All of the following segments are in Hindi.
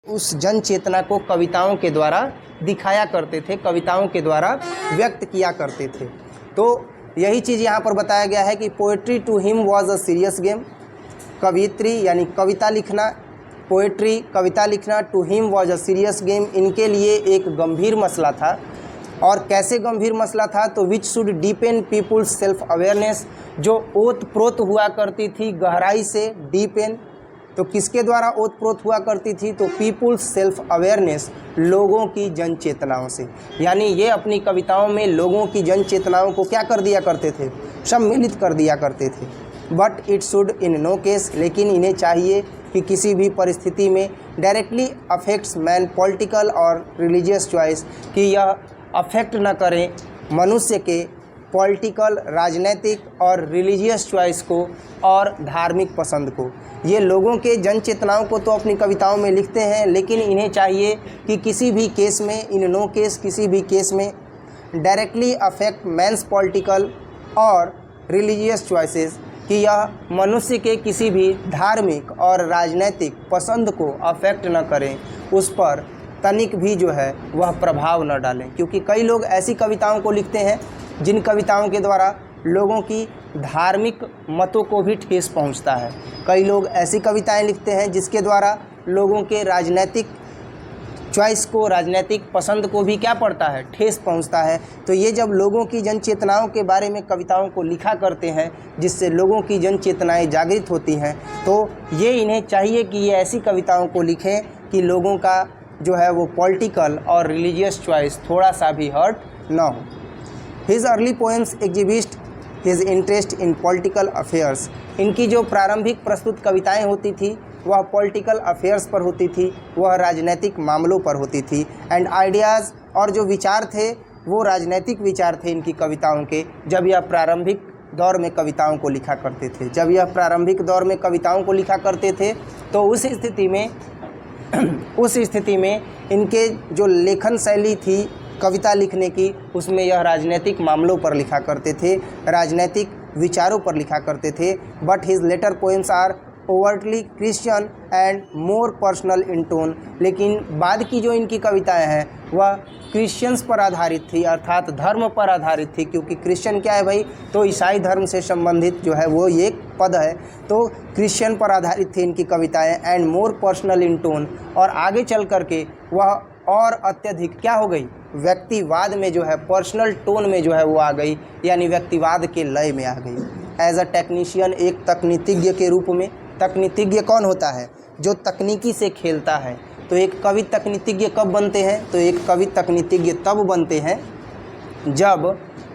उस जन चेतना को कविताओं के द्वारा दिखाया करते थे, कविताओं के द्वारा व्यक्त किया करते थे। तो यही चीज़ यहाँ पर बताया गया है कि poetry to him was a serious game. कवित्री यानी कविता लिखना, पोएट्री कविता लिखना to him was a serious game, इनके लिए एक गंभीर मसला था। और कैसे गंभीर मसला था? तो which should deepen people's self awareness, जो ओत प्रोत हुआ करती थी गहराई से, डीपेन तो किसके द्वारा ओत प्रोत हुआ करती थी? तो पीपुल्स सेल्फ अवेयरनेस, लोगों की जन चेतनाओं से। यानी ये अपनी कविताओं में लोगों की जन चेतनाओं को क्या कर दिया करते थे? सम्मिलित कर दिया करते थे। But it should in no case, लेकिन इन्हें चाहिए कि किसी भी परिस्थिति में डायरेक्टली अफेक्ट्स मैन पॉलिटिकल और रिलीजियस चॉइस, कि यह अफेक्ट न करें मनुष्य के पॉलिटिकल, राजनीतिक और रिलीजियस चॉइस को और धार्मिक पसंद को। ये लोगों के जन चेतनाओं को तो अपनी कविताओं में लिखते हैं, लेकिन इन्हें चाहिए कि किसी भी केस में, इन नो केस, किसी भी केस में डायरेक्टली अफेक्ट मैंस पॉलिटिकल और रिलीजियस चॉइसेस, कि यह मनुष्य के किसी भी धार्मिक और राजनीतिक पसंद को अफेक्ट न करें, उस पर तनिक भी जो है वह प्रभाव न डालें। क्योंकि कई लोग ऐसी कविताओं को लिखते हैं जिन कविताओं के द्वारा लोगों की धार्मिक मतों को भी ठेस पहुंचता है। कई लोग ऐसी कविताएं लिखते हैं जिसके द्वारा लोगों के राजनीतिक चॉइस को, राजनीतिक पसंद को भी क्या पड़ता है? ठेस पहुंचता है। तो ये जब लोगों की जन चेतनाओं के बारे में कविताओं को लिखा करते हैं जिससे लोगों की जन चेतनाएँ जागृत होती हैं, तो ये इन्हें चाहिए कि ये ऐसी कविताओं को लिखें कि लोगों का जो है वो पॉलिटिकल और रिलीजियस चॉइस थोड़ा सा भी हर्ट ना हो। His early poems exhibit his interest in political affairs, इनकी जो प्रारंभिक प्रस्तुत कविताएं होती थी वह पॉलिटिकल अफेयर्स पर होती थी, वह राजनीतिक मामलों पर होती थी। एंड आइडियाज़, और जो विचार थे वो राजनीतिक विचार थे इनकी कविताओं के, जब यह प्रारंभिक दौर में कविताओं को लिखा करते थे। जब यह प्रारंभिक दौर में कविताओं को लिखा करते थे तो उस स्थिति में इनके जो लेखन शैली थी कविता लिखने की, उसमें यह राजनीतिक मामलों पर लिखा करते थे, राजनीतिक विचारों पर लिखा करते थे। But his later poems are overtly Christian and more personal in tone, लेकिन बाद की जो इनकी कविताएं हैं वह क्रिश्चियंस पर आधारित थी, अर्थात धर्म पर आधारित थी। क्योंकि क्रिश्चियन क्या है भाई? तो ईसाई धर्म से संबंधित जो है वो ये पद है, तो क्रिश्चियन पर आधारित थी इनकी कविताएं। And more personal in tone, और आगे चल करके वह और अत्यधिक क्या हो गई? व्यक्तिवाद में जो है, पर्सनल टोन में जो है वो आ गई, यानी व्यक्तिवाद के लय में आ गई। एज अ टेक्नीशियन, एक तकनीतिज्ञ के रूप में। तकनीतिज्ञ कौन होता है? जो तकनीकी से खेलता है। तो एक कवि तकनीतिज्ञ कब बनते हैं? तो एक कवि तकनीतिज्ञ तब बनते हैं जब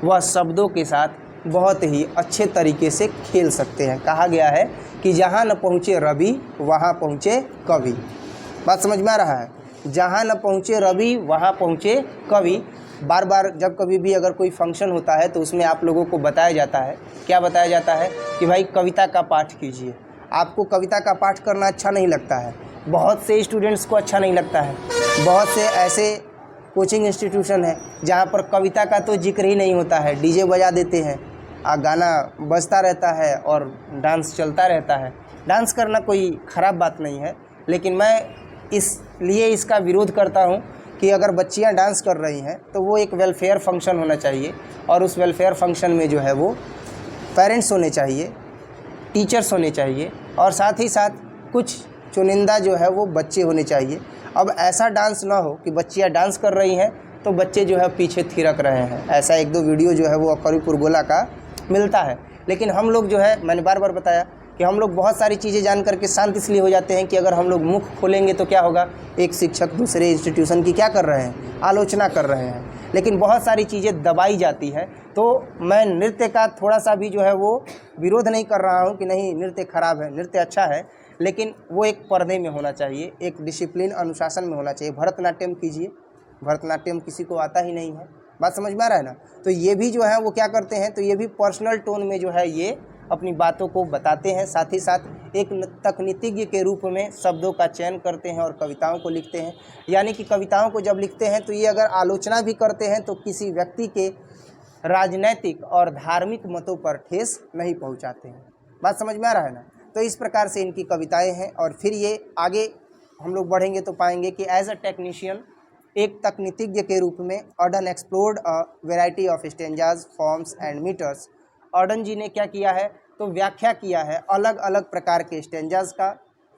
वह शब्दों के साथ बहुत ही अच्छे तरीके से खेल सकते हैं। कहा गया है कि जहाँ न पहुँचे रवि वहाँ पहुँचे कवि। बात समझ में आ रहा है? जहाँ न पहुँचे रवि वहाँ पहुँचे कवि। बार बार जब कभी भी अगर कोई फंक्शन होता है तो उसमें आप लोगों को बताया जाता है, क्या बताया जाता है? कि भाई कविता का पाठ कीजिए। आपको कविता का पाठ करना अच्छा नहीं लगता है, बहुत से स्टूडेंट्स को अच्छा नहीं लगता है। बहुत से ऐसे कोचिंग इंस्टीट्यूशन है जहाँ पर कविता का तो जिक्र ही नहीं होता है, डीजे बजा देते हैं, गाना बजता रहता है और डांस चलता रहता है। डांस करना कोई ख़राब बात नहीं है, लेकिन मैं इसलिए इसका विरोध करता हूँ कि अगर बच्चियाँ डांस कर रही हैं तो वो एक वेलफेयर फंक्शन होना चाहिए, और उस वेलफेयर फंक्शन में जो है वो पेरेंट्स होने चाहिए, टीचर्स होने चाहिए, और साथ ही साथ कुछ चुनिंदा जो है वो बच्चे होने चाहिए। अब ऐसा डांस ना हो कि बच्चियाँ डांस कर रही हैं तो बच्चे जो है पीछे थिरक रहे हैं। ऐसा एक दो वीडियो जो है वो अकरीपुर गोला का मिलता है। लेकिन हम लोग जो है, मैंने बार बार बताया कि हम लोग बहुत सारी चीज़ें जान करके शांत इसलिए हो जाते हैं कि अगर हम लोग मुख खोलेंगे तो क्या होगा? एक शिक्षक दूसरे इंस्टीट्यूशन की क्या कर रहे हैं? आलोचना कर रहे हैं। लेकिन बहुत सारी चीज़ें दबाई जाती है। तो मैं नृत्य का थोड़ा सा भी जो है वो विरोध नहीं कर रहा हूँ कि नहीं नृत्य खराब है, नृत्य अच्छा है, लेकिन वो एक पर्दे में होना चाहिए, एक डिसिप्लिन, अनुशासन में होना चाहिए। भरतनाट्यम कीजिए, भरतनाट्यम किसी को आता ही नहीं है। बात समझ में आ रहा है ना? तो ये भी जो है वो क्या करते हैं? तो ये भी पर्सनल टोन में जो है ये अपनी बातों को बताते हैं। साथ ही साथ एक तकनीतिज्ञ के रूप में शब्दों का चयन करते हैं और कविताओं को लिखते हैं। यानी कि कविताओं को जब लिखते हैं तो ये अगर आलोचना भी करते हैं तो किसी व्यक्ति के राजनैतिक और धार्मिक मतों पर ठेस नहीं पहुंचाते हैं। बात समझ में आ रहा है ना? तो इस प्रकार से इनकी कविताएं हैं। और फिर ये आगे हम लोग बढ़ेंगे तो पाएंगे कि एज अ टेक्नीशियन, एक तकनीतिज्ञ के रूप में Auden explored a variety of stanzas, forms and metres. Auden ji ने क्या किया है, तो व्याख्या किया है अलग अलग प्रकार के स्टेंजाज का,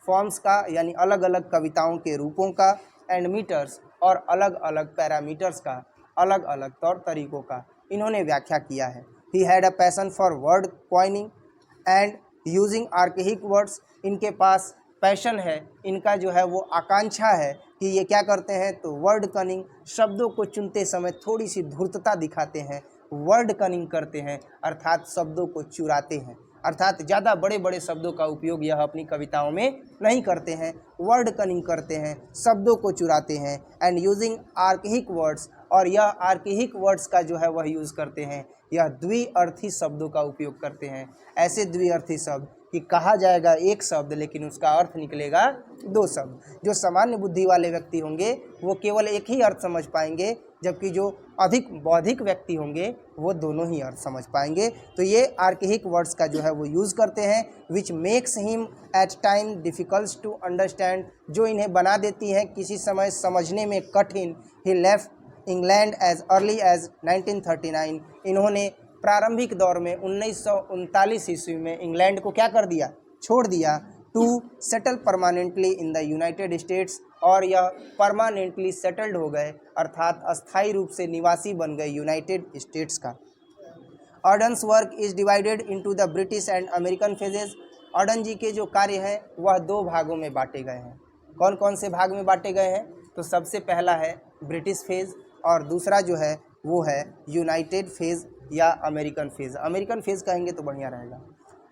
फॉर्म्स का यानी अलग अलग कविताओं के रूपों का, एंड मीटर्स और अलग अलग पैरामीटर्स का, अलग अलग तौर तरीकों का इन्होंने व्याख्या किया है। He had a passion for word coining and using archaic words. इनके पास पैशन है, इनका जो है वो आकांक्षा है कि ये क्या करते हैं, तो वर्ड कनिंग, शब्दों को चुनते समय थोड़ी सी धूर्तता दिखाते हैं, वर्ड कनिंग करते हैं अर्थात शब्दों को चुराते हैं, अर्थात ज़्यादा बड़े बड़े शब्दों का उपयोग यह अपनी कविताओं में नहीं करते हैं, वर्ड कनिंग करते हैं, शब्दों को चुराते हैं। एंड यूजिंग आर्केहिक वर्ड्स, और यह आर्केहिक वर्ड्स का जो है वह यूज़ करते हैं, यह द्विअर्थी शब्दों का उपयोग करते हैं। ऐसे द्विअर्थी शब्द कि कहा जाएगा एक शब्द लेकिन उसका अर्थ निकलेगा दो शब्द। जो सामान्य बुद्धि वाले व्यक्ति होंगे वो केवल एक ही अर्थ समझ पाएंगे, जबकि जो अधिक बौद्धिक व्यक्ति होंगे वो दोनों ही अर्थ समझ पाएंगे। तो ये आर्केहिक वर्ड्स का जो है वो यूज़ करते हैं, which makes him at time difficult to understand, जो इन्हें बना देती हैं किसी समय समझने में कठिन। He left England as early as 1939, इन्होंने प्रारंभिक दौर में 1939 ईस्वी में इंग्लैंड को क्या कर दिया, छोड़ दिया। To settle permanently in the United States, और यह परमानेंटली सेटल्ड हो गए अर्थात अस्थायी रूप से निवासी बन गए यूनाइटेड स्टेट्स का। Auden's work is divided into the British and American phases. Auden ji के जो कार्य हैं वह दो भागों में बांटे गए हैं। कौन कौन से भाग में बांटे गए हैं, तो सबसे पहला है ब्रिटिश फेज़ और दूसरा जो है वो है यूनाइटेड फेज़ या अमेरिकन फेज़। अमेरिकन फेज़ कहेंगे तो बढ़िया रहेगा।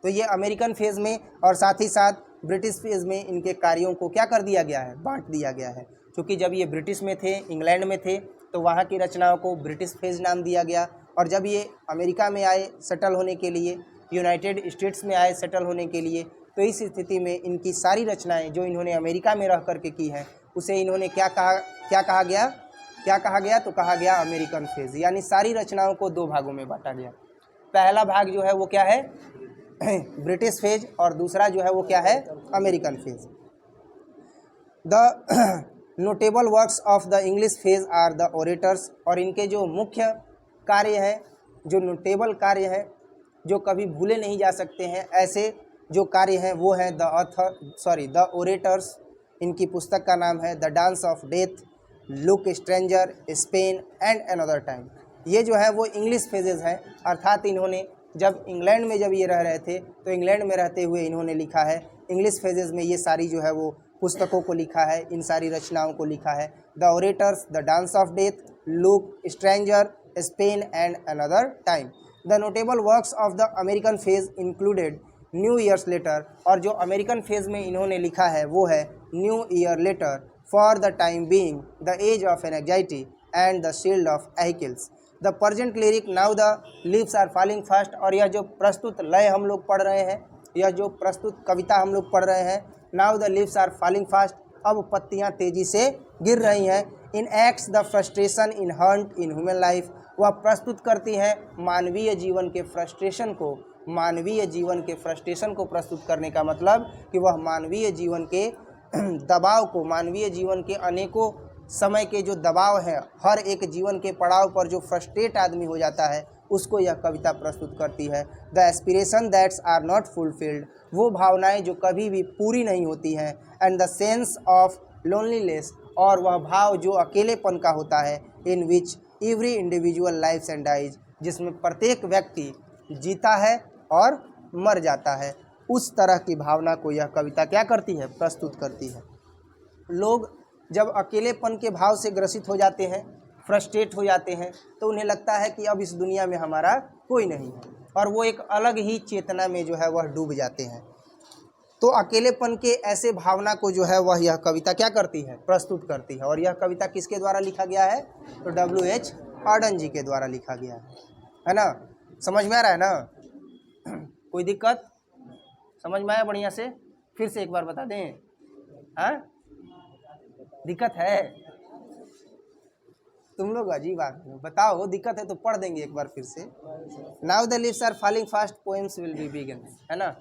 तो ये अमेरिकन फेज़ में और साथ ही साथ ब्रिटिश फेज़ में इनके कार्यों को क्या कर दिया गया है, बांट दिया गया है। क्योंकि जब ये ब्रिटिश में थे, इंग्लैंड में थे, तो वहाँ की रचनाओं को ब्रिटिश फेज़ नाम दिया गया, और जब ये अमेरिका में आए सेटल होने के लिए, यूनाइटेड स्टेट्स में आए सेटल होने के लिए, तो इस स्थिति में इनकी सारी रचनाएं जो इन्होंने अमेरिका में रह करके की हैं उसे इन्होंने क्या कहा गया, तो कहा गया अमेरिकन फेज़। यानी सारी रचनाओं को दो भागों में बांटा गया। पहला भाग जो है वो क्या है, ब्रिटिश फेज, और दूसरा जो है वो क्या है, American phase. The notable works of the English phase are the orators, और इनके जो मुख्य कार्य हैं, जो नोटेबल कार्य हैं, जो कभी भूले नहीं जा सकते हैं, ऐसे जो कार्य हैं वो हैं द ओरेटर्स। इनकी पुस्तक का नाम है the dance of death, look stranger, Spain and another time. ये जो है वो इंग्लिश फेजेस हैं, अर्थात इन्होंने जब इंग्लैंड में जब ये रह रहे थे तो इंग्लैंड में रहते हुए इन्होंने लिखा है। इंग्लिश फेजेस में ये सारी जो है वो पुस्तकों को लिखा है, इन सारी रचनाओं को लिखा है। The orators, the dance of death, look stranger, Spain and another time. The notable works of the American phase included new years later, और जो अमेरिकन फेज में इन्होंने लिखा है वो है New Year letter, for the time being, the age of anxiety and the shield of Achilles. The present lyric, now the leaves are falling fast, और यह जो प्रस्तुत लय हम लोग पढ़ रहे हैं, यह जो प्रस्तुत कविता हम लोग पढ़ रहे हैं, now the leaves are falling fast, अब पत्तियां तेजी से गिर रही हैं। In acts the frustration in hurt in human life, वह प्रस्तुत करती हैं मानवीय जीवन के फ्रस्ट्रेशन को। मानवीय जीवन के फ्रस्ट्रेशन को प्रस्तुत करने का मतलब कि वह मानवीय जीवन के दबाव को, मानवीय जीवन के अनेकों समय के जो दबाव है, हर एक जीवन के पड़ाव पर जो फ्रस्ट्रेट आदमी हो जाता है, उसको यह कविता प्रस्तुत करती है। The aspiration that's are not fulfilled, वो भावनाएं जो कभी भी पूरी नहीं होती हैं। And the sense of loneliness, और वह भाव जो अकेलेपन का होता है। In which every individual lives and dies, जिसमें प्रत्येक व्यक्ति जीता है और मर जाता है, उस तरह की भावना को यह कविता क्या करती है, प्रस्तुत करती है। लोग जब अकेलेपन के भाव से ग्रसित हो जाते हैं, फ्रस्ट्रेट हो जाते हैं, तो उन्हें लगता है कि अब इस दुनिया में हमारा कोई नहीं है, और वो एक अलग ही चेतना में जो है वह डूब जाते हैं। तो अकेलेपन के ऐसे भावना को जो है वह यह कविता क्या करती है, प्रस्तुत करती है। और यह कविता किसके द्वारा लिखा गया है, तो W.H. ऑर्डन जी के द्वारा लिखा गया है ना। समझ में आ रहा है ना, कोई दिक्कत, समझ में आया बढ़िया से, फिर से एक बार बता दें, हाँ दिक्कत है, तुम लोग अजीब आदमी, बताओ दिक्कत है तो पढ़ देंगे एक बार फिर से। Now the leaves are falling fast, poems will be begin, है ना।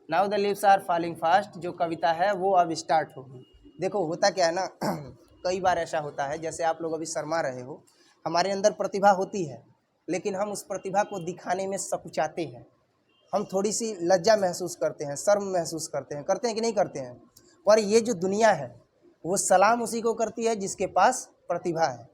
Now the leaves are falling fast जो कविता है वो अब स्टार्ट होगी। देखो होता क्या है ना कई बार ऐसा होता है, जैसे आप लोग अभी शर्मा रहे हो, हमारे अंदर प्रतिभा होती है लेकिन हम उस प्रतिभा को दिखाने में सकुचाते हैं। हम थोड़ी सी लज्जा महसूस करते हैं, शर्म महसूस करते हैं कि नहीं करते हैं। पर ये जो दुनिया है वो सलाम उसी को करती है जिसके पास प्रतिभा है।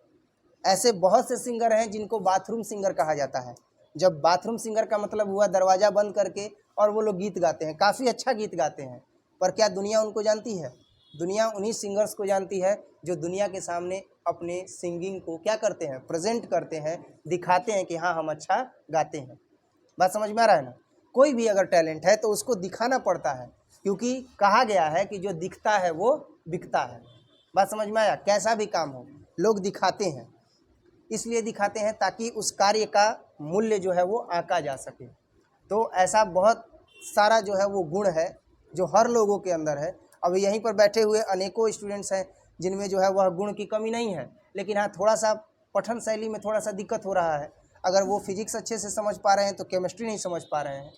ऐसे बहुत से सिंगर हैं जिनको बाथरूम सिंगर कहा जाता है। जब बाथरूम सिंगर का मतलब हुआ दरवाज़ा बंद करके और वो लोग गीत गाते हैं, काफ़ी अच्छा गीत गाते हैं। पर क्या दुनिया उनको जानती है? दुनिया उन्हीं सिंगर्स को जानती है जो दुनिया के सामने अपने सिंगिंग को क्या करते हैं, प्रेजेंट करते हैं, दिखाते हैं कि हाँ हम अच्छा गाते हैं। बात समझ में आ रहा है ना? कोई भी अगर टैलेंट है तो उसको दिखाना पड़ता है, क्योंकि कहा गया है कि जो दिखता है वो बिकता है। बात समझ में आया? कैसा भी काम हो लोग दिखाते हैं, इसलिए दिखाते हैं ताकि उस कार्य का मूल्य जो है वो आंका जा सके। तो ऐसा बहुत सारा जो है वो गुण है जो हर लोगों के अंदर है। अब यहीं पर बैठे हुए अनेकों स्टूडेंट्स हैं जिनमें जो है वह गुण की कमी नहीं है, लेकिन हाँ थोड़ा सा पठन शैली में थोड़ा सा दिक्कत हो रहा है। अगर वो फिजिक्स अच्छे से समझ पा रहे हैं तो केमिस्ट्री नहीं समझ पा रहे हैं,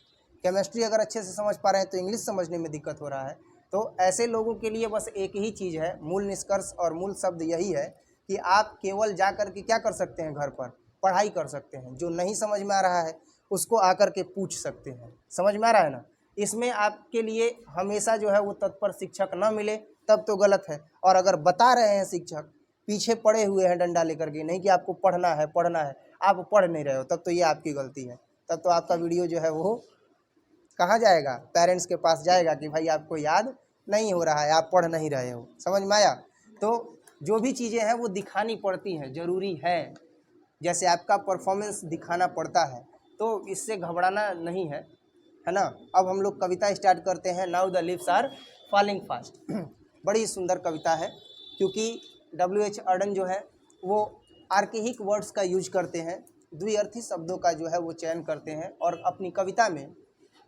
केमिस्ट्री अगर अच्छे से समझ पा रहे हैं तो इंग्लिश समझने में दिक्कत हो रहा है। तो ऐसे लोगों के लिए बस एक ही चीज़ है, मूल निष्कर्ष और मूल शब्द यही है कि आप केवल जा कर के क्या कर सकते हैं, घर पर पढ़ाई कर सकते हैं। जो नहीं समझ में आ रहा है उसको आकर के पूछ सकते हैं। समझ में आ रहा है ना? इसमें आपके लिए हमेशा जो है वो तत्पर शिक्षक ना मिले तब तो गलत है। और अगर बता रहे हैं शिक्षक, पीछे पड़े हुए हैं डंडा लेकर के, नहीं कि आपको पढ़ना है पढ़ना है, आप पढ़ नहीं रहे हो, तब तो ये आपकी गलती है। तब तो आपका वीडियो जो है वो कहाँ जाएगा? पेरेंट्स के पास जाएगा कि भाई आपको याद नहीं हो रहा है, आप पढ़ नहीं रहे हो। समझ में आया? तो जो भी चीज़ें हैं वो दिखानी पड़ती हैं, ज़रूरी है। जैसे आपका परफॉर्मेंस दिखाना पड़ता है, तो इससे घबराना नहीं है, है ना? अब हम लोग कविता स्टार्ट करते हैं। Now the leaves are falling fast. बड़ी सुंदर कविता है, क्योंकि W.H. अर्डन जो है वो आर्केहिक वर्ड्स का यूज करते हैं, द्विअर्थी शब्दों का जो है वो चयन करते हैं, और अपनी कविता में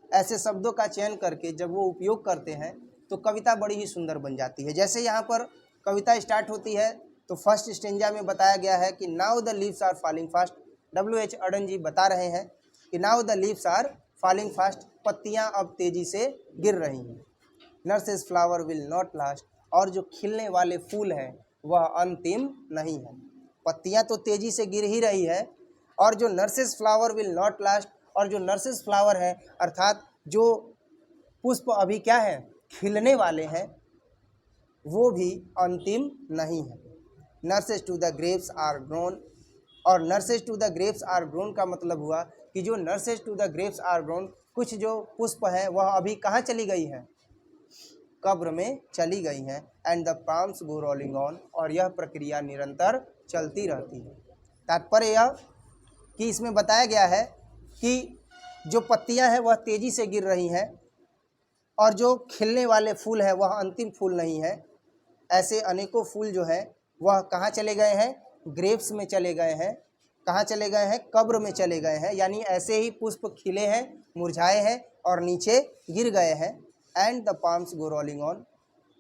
ऐसे शब्दों का चयन करके जब वो उपयोग करते हैं तो कविता बड़ी ही सुंदर बन जाती है। जैसे यहाँ पर कविता स्टार्ट होती है तो फर्स्ट स्टेंजा में बताया गया है कि now the leaves are falling fast. W.H. Auden ji बता रहे हैं कि now the leaves are falling fast, पत्तियाँ अब तेज़ी से गिर रही हैं। Nurse's flower will not last, और जो खिलने वाले फूल हैं वह अंतिम नहीं है। पत्तियाँ तो तेज़ी से गिर ही रही है, और जो nurses flower will not last, और जो नर्सेस फ्लावर है अर्थात जो पुष्प अभी क्या है, खिलने वाले हैं, वो भी अंतिम नहीं है। Nurses to the grapes are grown, और nurses to the grapes are grown का मतलब हुआ कि जो nurses to the grapes are grown, कुछ जो पुष्प हैं वह अभी कहाँ चली गई हैं, कब्र में चली गई हैं। And the palms go rolling on, और यह प्रक्रिया निरंतर चलती रहती है। तात्पर्य यह कि इसमें बताया गया है कि जो पत्तियां हैं वह तेज़ी से गिर रही हैं, और जो खिलने वाले फूल हैं वह अंतिम फूल नहीं है। ऐसे अनेकों फूल जो हैं वह कहाँ चले गए हैं, ग्रेप्स में चले गए हैं। कहाँ चले गए हैं, कब्र में चले गए हैं। यानी ऐसे ही पुष्प खिले हैं, मुरझाए हैं और नीचे गिर गए हैं। And the palms go rolling on,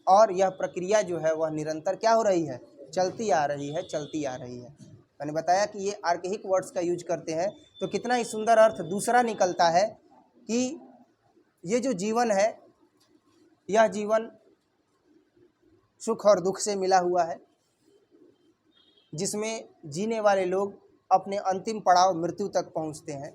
और यह प्रक्रिया जो है वह निरंतर क्या हो रही है, चलती आ रही है, चलती आ रही है। मैंने बताया कि ये आर्केहिक वर्ड्स का यूज करते हैं, तो कितना ही सुंदर अर्थ दूसरा निकलता है कि ये जो जीवन है, यह जीवन सुख और दुख से मिला हुआ है, जिसमें जीने वाले लोग अपने अंतिम पड़ाव मृत्यु तक पहुंचते हैं।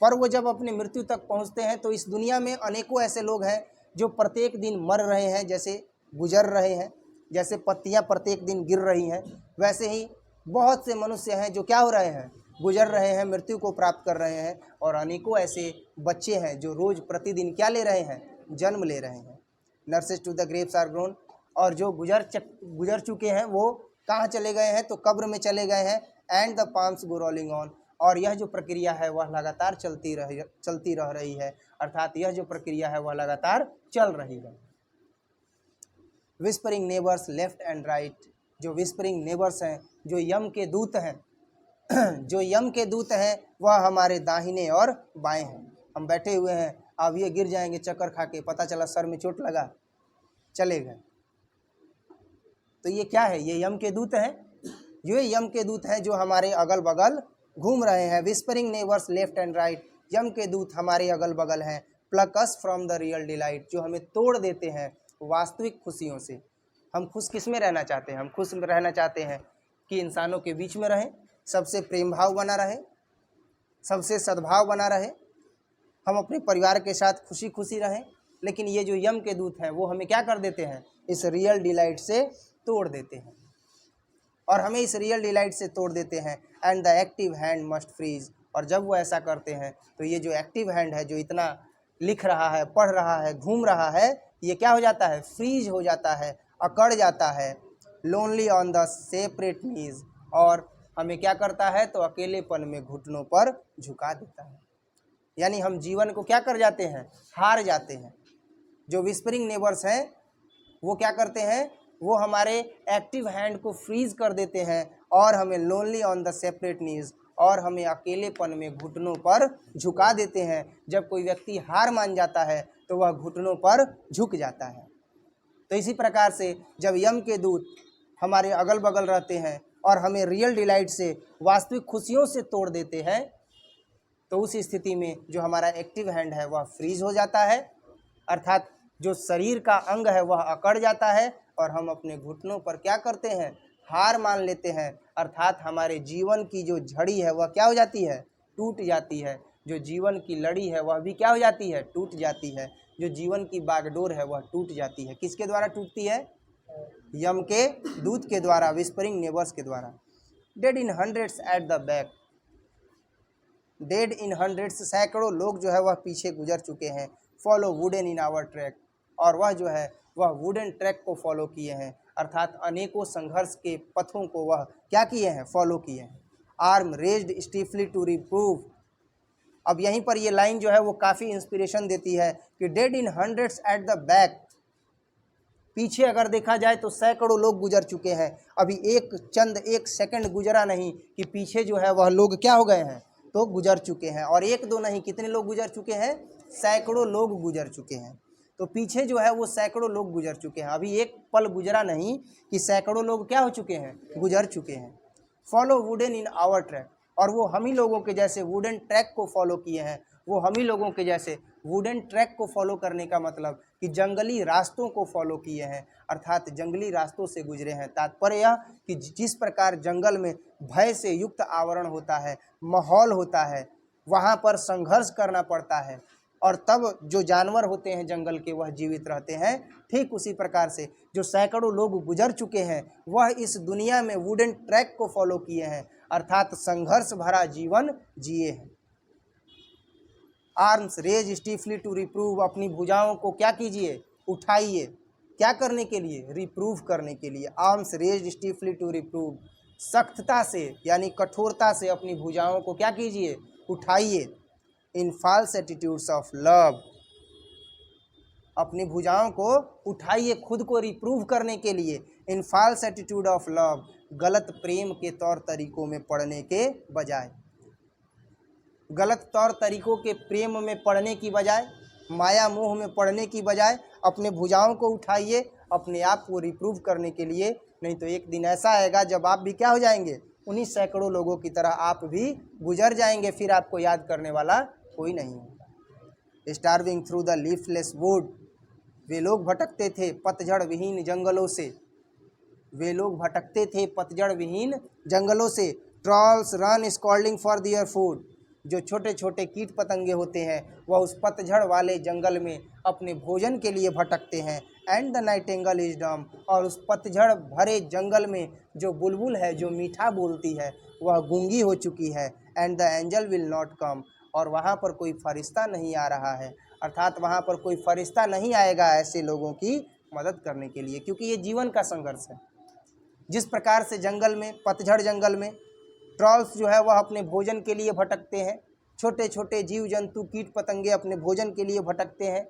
पर वो जब अपने मृत्यु तक पहुंचते हैं तो इस दुनिया में अनेकों ऐसे लोग हैं जो प्रत्येक दिन मर रहे हैं, जैसे गुजर रहे हैं, जैसे पत्तियां प्रत्येक दिन गिर रही हैं, वैसे ही बहुत से मनुष्य हैं जो क्या हो रहे हैं, गुजर रहे हैं, मृत्यु को प्राप्त कर रहे हैं। और अनेकों ऐसे बच्चे हैं जो रोज़ प्रतिदिन क्या ले रहे हैं, जन्म ले रहे हैं। Nurses to the grapes are grown, और जो गुजर चुके हैं वो कहाँ चले गए हैं, तो कब्र में चले गए हैं। And the palms go rolling on, और यह जो प्रक्रिया है वह लगातार चलती रह रही है, अर्थात यह जो प्रक्रिया है वह लगातार चल रही है। Whispering neighbours left and right, जो विस्परिंग नेबर्स हैं, जो यम के दूत हैं जो यम के दूत हैं वह हमारे दाहिने और बाएं हैं। हम बैठे हुए हैं, अब ये गिर जाएंगे चक्कर खा के, पता चला सर में चोट लगा, चले गए। तो ये क्या है, ये यम के दूत हैं। ये यम के दूत हैं जो हमारे अगल बगल घूम रहे हैं। Whispering neighbours left and right, यम के दूत हमारे अगल बगल हैं। Pluck us from the real delight, जो हमें तोड़ देते हैं वास्तविक खुशियों से, हम खुश किस में रहना चाहते हैं? हम खुश में रहना चाहते हैं कि इंसानों के बीच में रहें, सबसे प्रेम भाव बना रहे, सबसे सद्भाव बना रहे, हम अपने परिवार के साथ खुशी खुशी रहें। लेकिन ये जो यम के दूत हैं वो हमें क्या कर देते हैं? इस रियल डिलाइट से तोड़ देते हैं, और हमें इस रियल डिलाइट से तोड़ देते हैं। And the active hand must freeze. और जब वो ऐसा करते हैं तो ये जो एक्टिव हैंड है, जो इतना लिख रहा है, पढ़ रहा है, घूम रहा है, ये क्या हो जाता है? फ्रीज हो जाता है, अकड़ जाता है। लोनली ऑन द सेपरेट नीज। और हमें क्या करता है? तो अकेलेपन में घुटनों पर झुका देता है। यानी हम जीवन को क्या कर जाते हैं? हार जाते हैं। जो विस्परिंग नेबर्स हैं वो क्या करते हैं? वो हमारे एक्टिव हैंड को फ्रीज कर देते हैं और हमें लोनली ऑन द सेपरेट नीज, और हमें अकेलेपन में घुटनों पर झुका देते हैं। जब कोई व्यक्ति हार मान जाता है तो वह घुटनों पर झुक जाता है। तो इसी प्रकार से जब यम के दूत हमारे अगल बगल रहते हैं और हमें रियल डिलाइट से, वास्तविक खुशियों से तोड़ देते हैं, तो उस स्थिति में जो हमारा एक्टिव हैंड है वह फ्रीज हो जाता है, अर्थात जो शरीर का अंग है वह अकड़ जाता है, और हम अपने घुटनों पर क्या करते हैं? हार मान लेते हैं। अर्थात हमारे जीवन की जो झड़ी है वह क्या हो जाती है? टूट जाती है। जो जीवन की लड़ी है वह भी क्या हो जाती है? टूट जाती है। जो जीवन की बागडोर है वह टूट जाती है। किसके द्वारा टूटती है? यम के दूत के द्वारा, विस्परिंग नेबर्स के द्वारा। Dead in hundreds at the back. Dead in hundreds, सैकड़ों लोग जो है वह पीछे गुजर चुके हैं। Follow wooden in our track. और वह जो है वह वुडन ट्रैक को फॉलो किए हैं, अर्थात अनेकों संघर्ष के पथों को वह क्या किए हैं? फॉलो किए हैं। Arm raised stiffly to reprove. अब यहीं पर ये लाइन जो है वो काफ़ी इंस्पिरेशन देती है कि dead in hundreds at the back, पीछे अगर देखा जाए तो सैकड़ों लोग गुजर चुके हैं। अभी एक सेकंड गुजरा नहीं कि पीछे जो है वह लोग क्या हो गए हैं? तो गुजर चुके हैं। और एक दो नहीं, कितने लोग गुजर चुके हैं? सैकड़ों लोग गुजर चुके हैं। तो पीछे जो है वो सैकड़ों लोग गुजर चुके हैं। अभी एक पल गुजरा नहीं कि सैकड़ों लोग क्या हो चुके हैं? गुजर चुके हैं। Follow wooden in our track. और वो हम ही लोगों के जैसे वुडन ट्रैक को फॉलो किए हैं। वो हम ही लोगों के जैसे वुडन ट्रैक को फॉलो करने का मतलब कि जंगली रास्तों को फॉलो किए हैं, अर्थात जंगली रास्तों से गुजरे हैं। तात्पर्य यह कि जिस प्रकार जंगल में भय से युक्त आवरण होता है, माहौल होता है, वहाँ पर संघर्ष करना पड़ता है, और तब जो जानवर होते हैं जंगल के वह जीवित रहते हैं। ठीक उसी प्रकार से जो सैकड़ों लोग गुजर चुके हैं वह इस दुनिया में वुडन ट्रैक को फॉलो किए हैं, अर्थात संघर्ष भरा जीवन जिए हैं। Arms raise stiffly to reprove. अपनी भुजाओं को क्या कीजिए? उठाइए। क्या करने के लिए? रिप्रूव करने के लिए। Arms raise stiffly to reprove. सख्तता से यानी कठोरता से अपनी भुजाओं को क्या कीजिए? उठाइए। इन फॉल्स एटीट्यूड्स ऑफ लव। अपनी भुजाओं को उठाइए खुद को रिप्रूव करने के लिए। इन फॉल्स एटीट्यूड ऑफ लव, गलत प्रेम के तौर तरीकों में पड़ने के बजाय, गलत तौर तरीकों के प्रेम में पड़ने की बजाय, माया मोह में पड़ने की बजाय अपने भुजाओं को उठाइए अपने आप को रिप्रूव करने के लिए। नहीं तो एक दिन ऐसा आएगा जब आप भी क्या हो जाएंगे? उन्हीं सैकड़ों लोगों की तरह आप भी गुजर जाएंगे। फिर आपको याद करने वाला कोई नहीं होगा। Starving through the leafless wood. वे लोग भटकते थे पतझड़ विहीन जंगलों से। वे लोग भटकते थे पतझड़ विहीन जंगलों से। Trolls run scolding for their food. जो छोटे छोटे कीट पतंगे होते हैं वह उस पतझड़ वाले जंगल में अपने भोजन के लिए भटकते हैं। And the Nightingale is dumb. और उस पतझड़ भरे जंगल में जो बुलबुल है, जो मीठा बोलती है, वह गूंगी हो चुकी है। And the angel will not come. और वहाँ पर कोई फरिश्ता नहीं आ रहा है, अर्थात वहाँ पर कोई फरिश्ता नहीं आएगा ऐसे लोगों की मदद करने के लिए, क्योंकि ये जीवन का संघर्ष है। जिस प्रकार से जंगल में, पतझड़ जंगल में ट्रॉल्स जो है वह अपने भोजन के लिए भटकते हैं, छोटे छोटे जीव जंतु कीट पतंगे अपने भोजन के लिए भटकते हैं।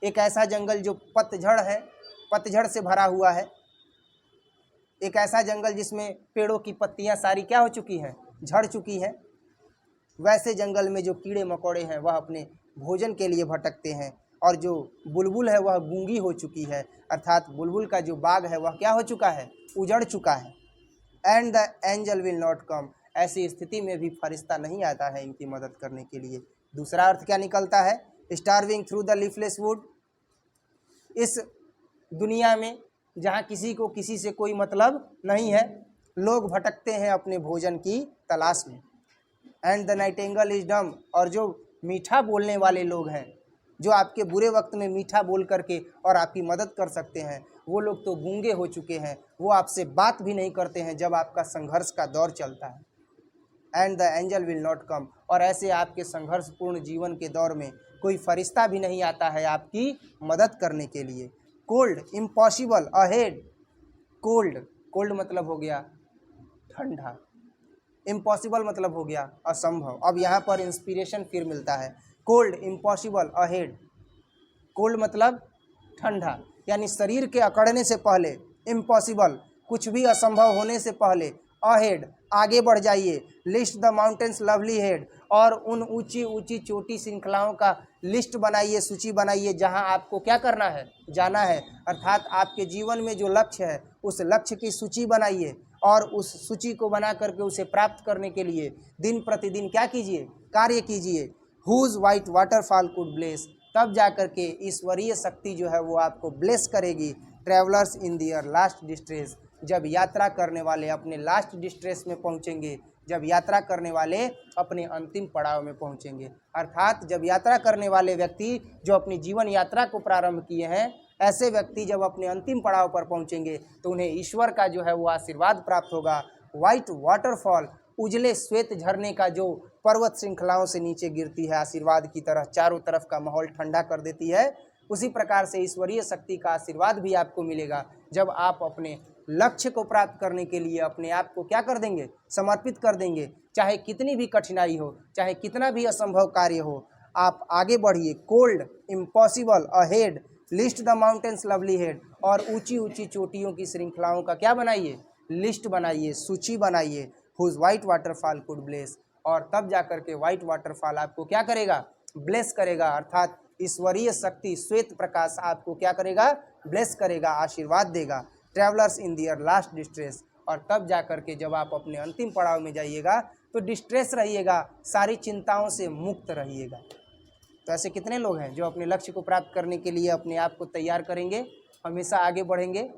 एक ऐसा जंगल जो पतझड़ है, पतझड़ से भरा हुआ है, एक ऐसा जंगल जिसमें पेड़ों की पत्तियां सारी क्या हो चुकी हैं? झड़ चुकी हैं। वैसे जंगल में जो कीड़े मकोड़े हैं वह अपने भोजन के लिए भटकते हैं। और जो बुलबुल है वह गूंगी हो चुकी है, अर्थात बुलबुल का जो बाग है वह क्या हो चुका है? उजड़ चुका है। And the angel will not come. ऐसी स्थिति में भी फरिश्ता नहीं आता है इनकी मदद करने के लिए। दूसरा अर्थ क्या निकलता है? Starving through the leafless would. इस दुनिया में जहाँ किसी को किसी से कोई मतलब नहीं है। लोग भटकते हैं अपने भोजन की तलाश में। And the Nightingale is dumb, और जो मीठा बोलने वाले लोग हैं, जो आपके बुरे वक्त में मीठा बोल करके और आपकी मदद कर सकते हैं, वो लोग तो गूंगे हो चुके हैं, वो आपसे बात भी नहीं करते हैं जब आपका संघर्ष का दौर चलता है। And the angel will not come, और ऐसे आपके संघर्षपूर्ण जीवन के दौर में कोई फरिश्ता भी नहीं आता है आपकी मदद करने के लिए। Cold, impossible, ahead. Cold, cold मतलब हो गया ठंडा, इम्पॉसिबल मतलब हो गया असंभव। अब यहाँ पर इंस्पिरेशन फिर मिलता है। Cold, impossible, ahead. कोल्ड मतलब ठंडा, यानी शरीर के अकड़ने से पहले, इम्पॉसिबल कुछ भी असंभव होने से पहले, अहेड आगे बढ़ जाइए, list the mountains lovely head, और उन ऊंची ऊंची चोटी श्रृंखलाओं का लिस्ट बनाइए, सूची बनाइए, जहां आपको क्या करना है, जाना है। अर्थात आपके जीवन में जो लक्ष्य है उस लक्ष्य की सूची बनाइए, और उस सूची को बना करके उसे प्राप्त करने के लिए दिन प्रतिदिन क्या कीजिए, कार्य कीजिए। Whose white waterfall could bless, तब जा कर के ईश्वरीय शक्ति जो है वो आपको ब्लेस करेगी। ट्रैवलर्स इन दियर लास्ट डिस्ट्रेस, जब यात्रा करने वाले अपने लास्ट डिस्ट्रेस में पहुंचेंगे, जब यात्रा करने वाले अपने अंतिम पड़ाव में पहुंचेंगे। अर्थात जब यात्रा करने वाले व्यक्ति जो अपनी जीवन यात्रा को प्रारंभ किए हैं, ऐसे व्यक्ति जब अपने अंतिम पड़ाव पर पहुंचेंगे तो उन्हें ईश्वर का जो है वो आशीर्वाद प्राप्त होगा। वाइट वाटरफॉल, उजले श्वेत झरने का जो पर्वत श्रृंखलाओं से नीचे गिरती है आशीर्वाद की तरह, चारों तरफ का माहौल ठंडा कर देती है, उसी प्रकार से ईश्वरीय शक्ति का आशीर्वाद भी आपको मिलेगा जब आप अपने लक्ष्य को प्राप्त करने के लिए अपने आप को क्या कर देंगे, समर्पित कर देंगे। चाहे कितनी भी कठिनाई हो, चाहे कितना भी असंभव कार्य हो, आप आगे बढ़िए। Cold, impossible, ahead, list the mountains lovely head, और ऊंची ऊंची चोटियों की श्रृंखलाओं का क्या बनाइए, लिस्ट बनाइए, सूची बनाइए। Whose white waterfall could bless, और तब जाकर के वाइट वाटरफॉल आपको क्या करेगा, ब्लेस करेगा। अर्थात ईश्वरीय शक्ति श्वेत प्रकाश आपको क्या करेगा, ब्लेस करेगा, आशीर्वाद देगा। ट्रैवलर्स इन दियर लास्ट डिस्ट्रेस, और तब जाकर के जब आप अपने अंतिम पड़ाव में जाइएगा तो डिस्ट्रेस रहिएगा, सारी चिंताओं से मुक्त रहिएगा। तो ऐसे कितने लोग हैं जो अपने लक्ष्य को प्राप्त करने के लिए अपने आप को तैयार करेंगे, हमेशा आगे बढ़ेंगे।